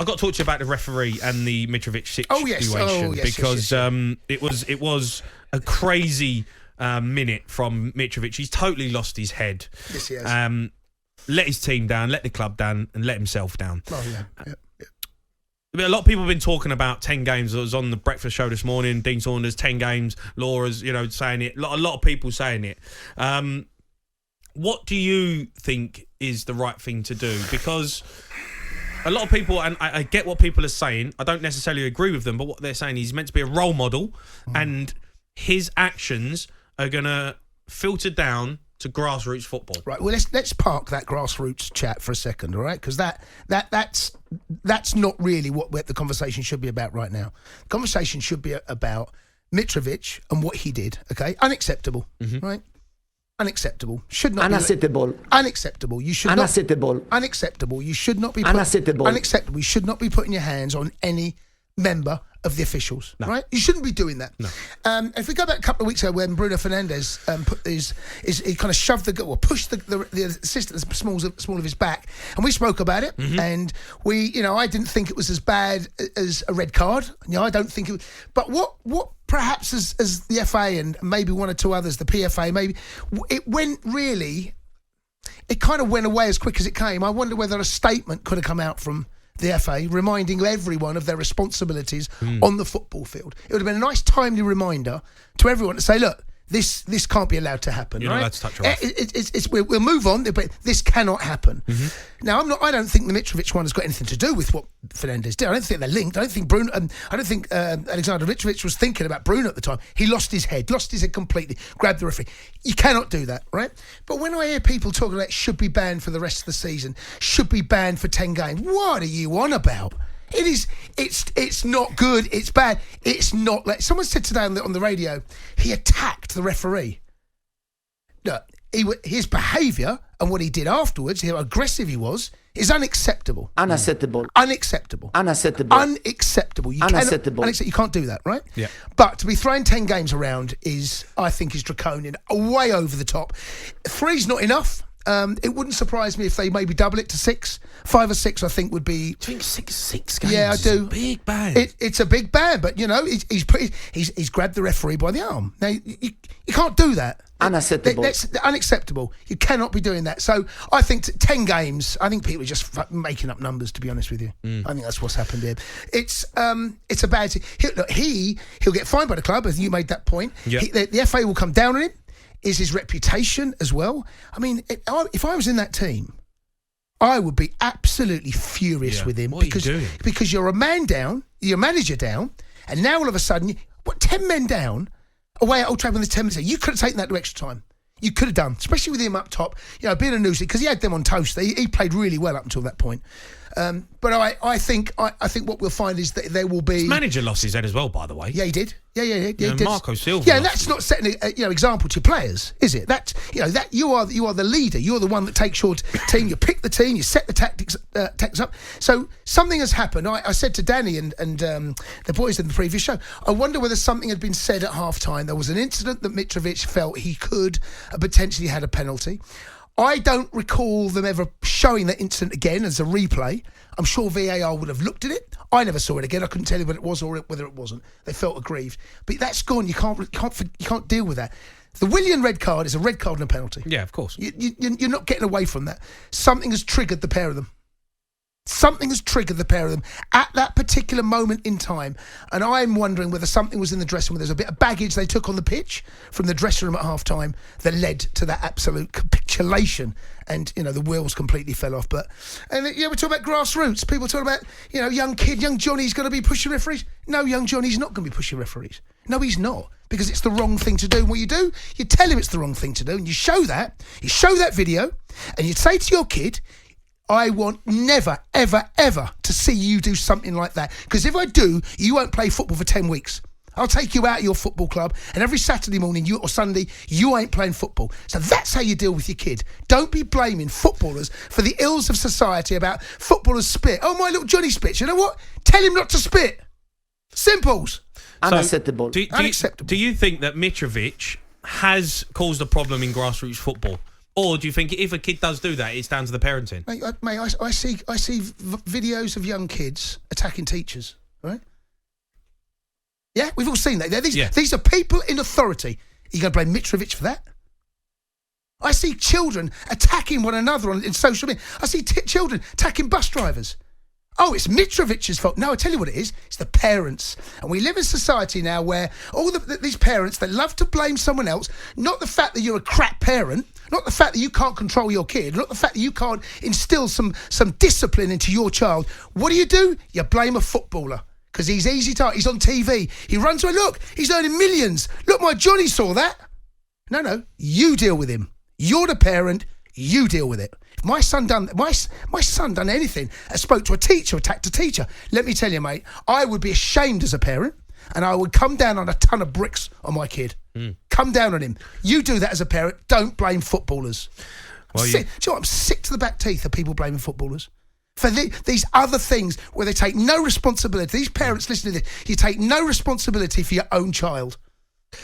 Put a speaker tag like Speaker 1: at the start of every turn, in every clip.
Speaker 1: I've got to talk to you about the referee and the Mitrovic situation. Because it was a crazy minute from Mitrovic. He's totally lost his head.
Speaker 2: Yes, he has.
Speaker 1: Let his team down, let the club down, and let himself down.
Speaker 2: Oh, yeah.
Speaker 1: A lot of people have been talking about 10 games. I was on the breakfast show this morning. Dean Saunders, 10 games. Laura's, saying it. A lot of people saying it. What do you think is the right thing to do? Because a lot of people, and I get what people are saying. I don't necessarily agree with them, but what they're saying, he's meant to be a role model, and his actions are going to filter down to grassroots football.
Speaker 2: Right. Well, let's park that grassroots chat for a second, all right? Because that's not really what the conversation should be about right now. The conversation should be about Mitrovic and what he did. Okay, unacceptable. Right. Unacceptable. Should not
Speaker 3: unacceptable.
Speaker 2: Be unacceptable. You should
Speaker 3: unacceptable.
Speaker 2: Not unacceptable. You should not be
Speaker 3: unacceptable.
Speaker 2: Unacceptable. You should not be putting your hands on any member of the officials, right? You shouldn't be doing that.
Speaker 1: No.
Speaker 2: If we go back a couple of weeks ago when Bruno Fernandes he kind of shoved pushed the assistant the small of his back, and we spoke about it, and I didn't think it was as bad as a red card. I don't think it. But what perhaps as the FA and maybe one or two others, the PFA, maybe it went really. It kind of went away as quick as it came. I wonder whether a statement could have come out from the FA reminding everyone of their responsibilities on the football field. It would have been a nice timely reminder to everyone to say, look, this can't be allowed to happen.
Speaker 1: You're
Speaker 2: right?
Speaker 1: not allowed to touch your wife.
Speaker 2: We'll move on, but this cannot happen. Now, I don't think the Mitrovic one has got anything to do with what Fernandes did. I don't think they're linked. I don't think Aleksander Mitrovic was thinking about Bruno at the time. He lost his head completely, grabbed the referee. You cannot do that, right? But when I hear people talking about should be banned for the rest of the season, should be banned for 10 games, what are you on about? It's not good. It's bad. It's not like someone said today on the radio. He attacked the referee. Look, his behaviour and what he did afterwards, how aggressive he was, is unacceptable.
Speaker 3: Unacceptable.
Speaker 2: Unacceptable.
Speaker 3: Unacceptable.
Speaker 2: Unacceptable.
Speaker 3: Unacceptable.
Speaker 2: You can't do that, right?
Speaker 1: Yeah.
Speaker 2: But to be throwing 10 games around I think is draconian, way over the top. 3's not enough. It wouldn't surprise me if they maybe double it to 6. 5 or 6, I think, would be.
Speaker 1: Do you think six games?
Speaker 2: Yeah, I do.
Speaker 1: Is a big ban.
Speaker 2: It's a big ban, but he's grabbed the referee by the arm. Now you can't do that.
Speaker 3: Unacceptable.
Speaker 2: That's unacceptable. You cannot be doing that. So I think 10 games. I think people are just making up numbers. To be honest with you, I think that's what's happened here. It's a bad thing. He'll get fined by the club, as you made that point.
Speaker 1: Yep.
Speaker 2: The FA will come down on him. Is his reputation as well? I mean, if I was in that team, I would be absolutely furious with him because you're a man down, your manager down, and now all of a sudden, 10 men down away at Old Trafford when there's 10 minutes. You could have taken that to extra time. You could have done, especially with him up top. Being a nuisance because he had them on toast. He played really well up until that point. But I think what we'll find is that there will be.
Speaker 1: His manager lost his head as well, by the way.
Speaker 2: Yeah, he did. Yeah, he did.
Speaker 1: Marco Silva.
Speaker 2: Yeah, and that's not setting example to players, is it? That you are the leader. You're the one that takes your team. You pick the team. You set the tactics up. So something has happened. I said to Danny and the boys in the previous show, I wonder whether something had been said at half time. There was an incident that Mitrovic felt he could potentially had a penalty. I don't recall them ever showing that incident again as a replay. I'm sure VAR would have looked at it. I never saw it again. I couldn't tell you whether it was or whether it wasn't. They felt aggrieved, but that's gone. You can't deal with that. The Willian red card is a red card and a penalty.
Speaker 1: Yeah, of course.
Speaker 2: You're not getting away from that. Something has triggered the pair of them. Something has triggered the pair of them at that particular moment in time. And I'm wondering whether something was in the dressing room. There's a bit of baggage they took on the pitch from the dressing room at half-time that led to that absolute capitulation. And, the wheels completely fell off. We're talking about grassroots. People talk about, young Johnny's going to be pushing referees. No, young Johnny's not going to be pushing referees. No, he's not. Because it's the wrong thing to do. And what you do, you tell him it's the wrong thing to do. And you show that video. And you say to your kid, I want never, ever, ever to see you do something like that. Because if I do, you won't play football for 10 weeks. I'll take you out of your football club, and every Saturday morning or Sunday, you ain't playing football. So that's how you deal with your kid. Don't be blaming footballers for the ills of society about footballers spit. Oh, my little Johnny spits. You know what? Tell him not to spit. Simples.
Speaker 3: Unacceptable.
Speaker 1: Unacceptable. Do you think that Mitrovic has caused a problem in grassroots football? Or do you think if a kid does do that, it's down to the parenting?
Speaker 2: I see videos of young kids attacking teachers, right? Yeah, we've all seen that. These are people in authority. Are you going to blame Mitrovic for that? I see children attacking one another in social media. I see children attacking bus drivers. Oh, it's Mitrovic's fault. No, I tell you what it is. It's the parents. And we live in a society now where all these parents, they love to blame someone else, not the fact that you're a crap parent, not the fact that you can't control your kid, not the fact that you can't instill some discipline into your child. What do? You blame a footballer because he's easy to... He's on TV. He runs away. Look, he's earning millions. Look, my Johnny saw that. No, you deal with him. You're the parent. You deal with it. If my son done anything, spoke to a teacher, attacked a teacher, let me tell you, mate, I would be ashamed as a parent, and I would come down on a ton of bricks on my kid. Come down on him. You do that as a parent. Don't blame footballers. Do you know what? I'm sick to the back teeth of people blaming footballers for these other things where they take no responsibility. These parents, listen to this. You take no responsibility for your own child.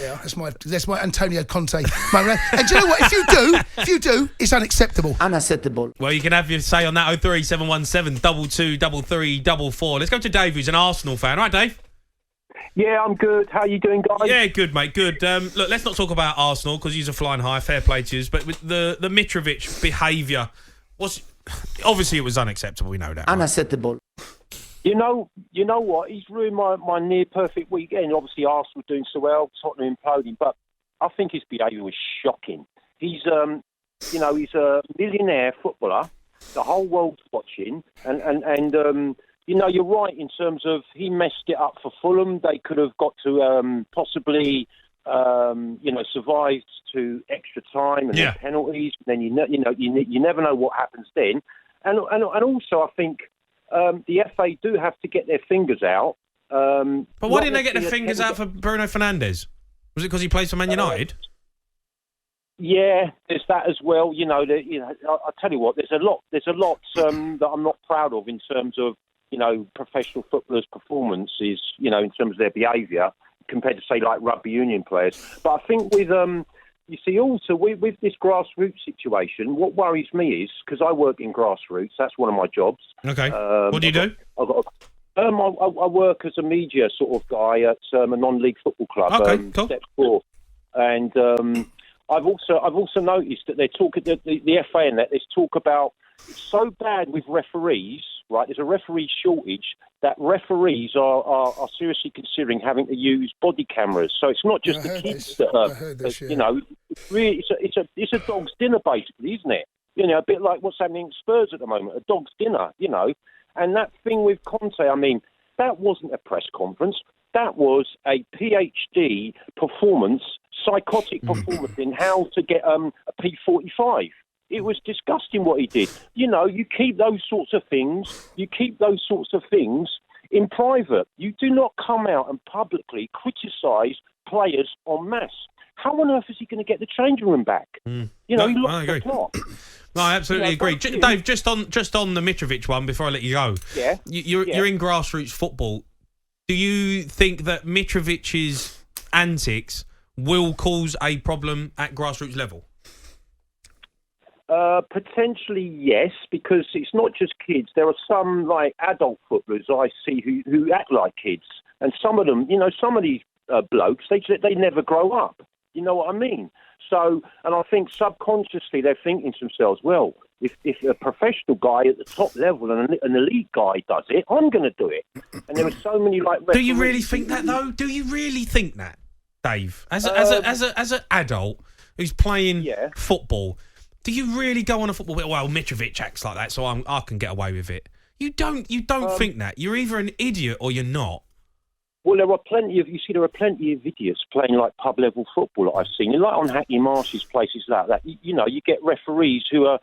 Speaker 2: Yeah, that's my Antonio Conte moment. And do you know what? If you do, it's unacceptable.
Speaker 3: Unacceptable.
Speaker 1: Well, you can have your say on that. 03717 223344. Let's go to Dave, who's an Arsenal fan. Right, Dave?
Speaker 4: Yeah, I'm good. How you doing, guys?
Speaker 1: Yeah, good, mate. Good. Look, let's not talk about Arsenal because he's a flying high. Fair play to you. But with the Mitrovic behaviour was obviously it was unacceptable. We know that.
Speaker 3: Unacceptable.
Speaker 1: Right?
Speaker 4: You know what? He's ruined my near perfect weekend. Obviously, Arsenal doing so well, Tottenham imploding, but I think his behaviour was shocking. He's he's a millionaire footballer. The whole world's watching, and you're right in terms of he messed it up for Fulham. They could have got to possibly survived to extra time and then penalties. And then you never know what happens then. And also I think. The FA do have to get their fingers out.
Speaker 1: But why didn't they get their fingers out for Bruno Fernandes? Was it because he plays for Man United?
Speaker 4: Yeah, there's that as well. I'll tell you what. There's a lot that I'm not proud of in terms of professional footballers' performances. In terms of their behaviour compared to say like rugby union players. But I think with you see, also with this grassroots situation, what worries me is because I work in grassroots. That's one of my jobs. Okay. What do you do? I work as a media sort of guy at a non-league football club.
Speaker 1: Okay, cool.
Speaker 4: Step 4, and I've also noticed that they talk the FA and that there's talk about it's so bad with referees. Right, there's a referee shortage that referees are seriously considering having to use body cameras. So it's not just the kids that are, it's really it's a dog's dinner basically, isn't it? A bit like what's happening at Spurs at the moment, a dog's dinner. And that thing with Conte, I mean, that wasn't a press conference. That was a PhD performance, psychotic performance in how to get a P45. It was disgusting what he did. You keep those sorts of things. You keep those sorts of things in private. You do not come out and publicly criticise players en masse. How on earth is he going to get the changing room back? He lost the plot.
Speaker 1: No, I absolutely agree. Dave, just on the Mitrovic one before I let you go.
Speaker 4: Yeah.
Speaker 1: You're in grassroots football. Do you think that Mitrovic's antics will cause a problem at grassroots level?
Speaker 4: Potentially, yes, because it's not just kids. There are some like adult footballers I see who act like kids, and some of them, some of these blokes, they never grow up. You know what I mean? So, and I think subconsciously they're thinking to themselves, well, if a professional guy at the top level and an elite guy does it, I'm going to do it. And there are so many like.
Speaker 1: Do you really think that though? Do you really think that, Dave? As an adult who's playing football. Do you really go on a football bit? Well, Mitrovic acts like that, so I can get away with it. You don't think that. You're either an idiot or you're not.
Speaker 4: Well, there are plenty of idiots playing like pub level football that I've seen. Like on Hackney Marshes, places like that. You get referees who are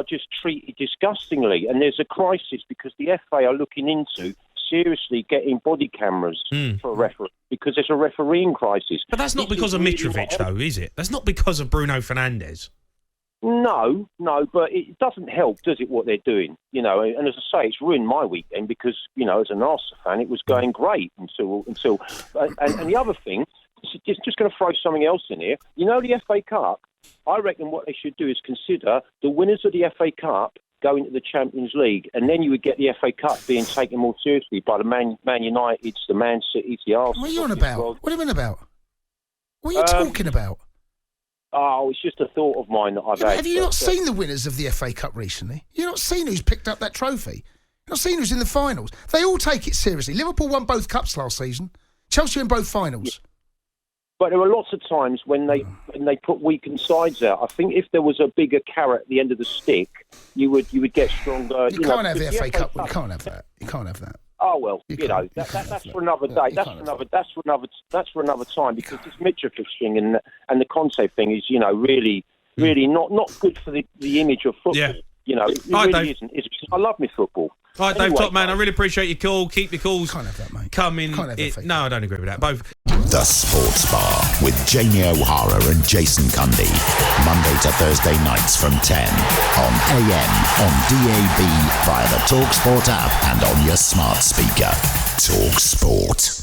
Speaker 4: just treated disgustingly, and there's a crisis because the FA are looking into seriously getting body cameras for a referee because there's a refereeing crisis.
Speaker 1: But that's not because of Mitrovic, though, is it? That's not because of Bruno Fernandes.
Speaker 4: No, but it doesn't help, does it, what they're doing? And as I say, it's ruined my weekend because, as an Arsenal fan, it was going great until and the other thing, just going to throw something else in here. The FA Cup, I reckon what they should do is consider the winners of the FA Cup going to the Champions League, and then you would get the FA Cup being taken more seriously by the Man Uniteds, the Man Cities, the Arsenal.
Speaker 2: What are you on about? What are you on about? What are you talking about?
Speaker 4: Oh, it's just a thought of mine that I've had.
Speaker 2: Have you not seen the winners of the FA Cup recently? You've not seen who's picked up that trophy? You've not seen who's in the finals? They all take it seriously. Liverpool won both cups last season. Chelsea in both finals.
Speaker 4: Yeah. But there are lots of times when they put weakened sides out. I think if there was a bigger carrot at the end of the stick, you would get stronger.
Speaker 2: You can't have the FA Cup. You can't have that. You can't have that.
Speaker 4: Oh well, that's for another day. That's for another time, because this Mitrovic thing and the Conte thing is, really not good for the image of football. Yeah. It really isn't. I love my football.
Speaker 1: All right, Dave, top man. I really appreciate your call. Keep your calls
Speaker 2: can't have that, mate.
Speaker 1: Coming. No, I don't agree with that. Both.
Speaker 3: The Sports Bar with Jamie O'Hara and Jason Cundy. Monday to Thursday nights from 10 on AM, on DAB, via the talkSPORT app and on your smart speaker. talkSPORT.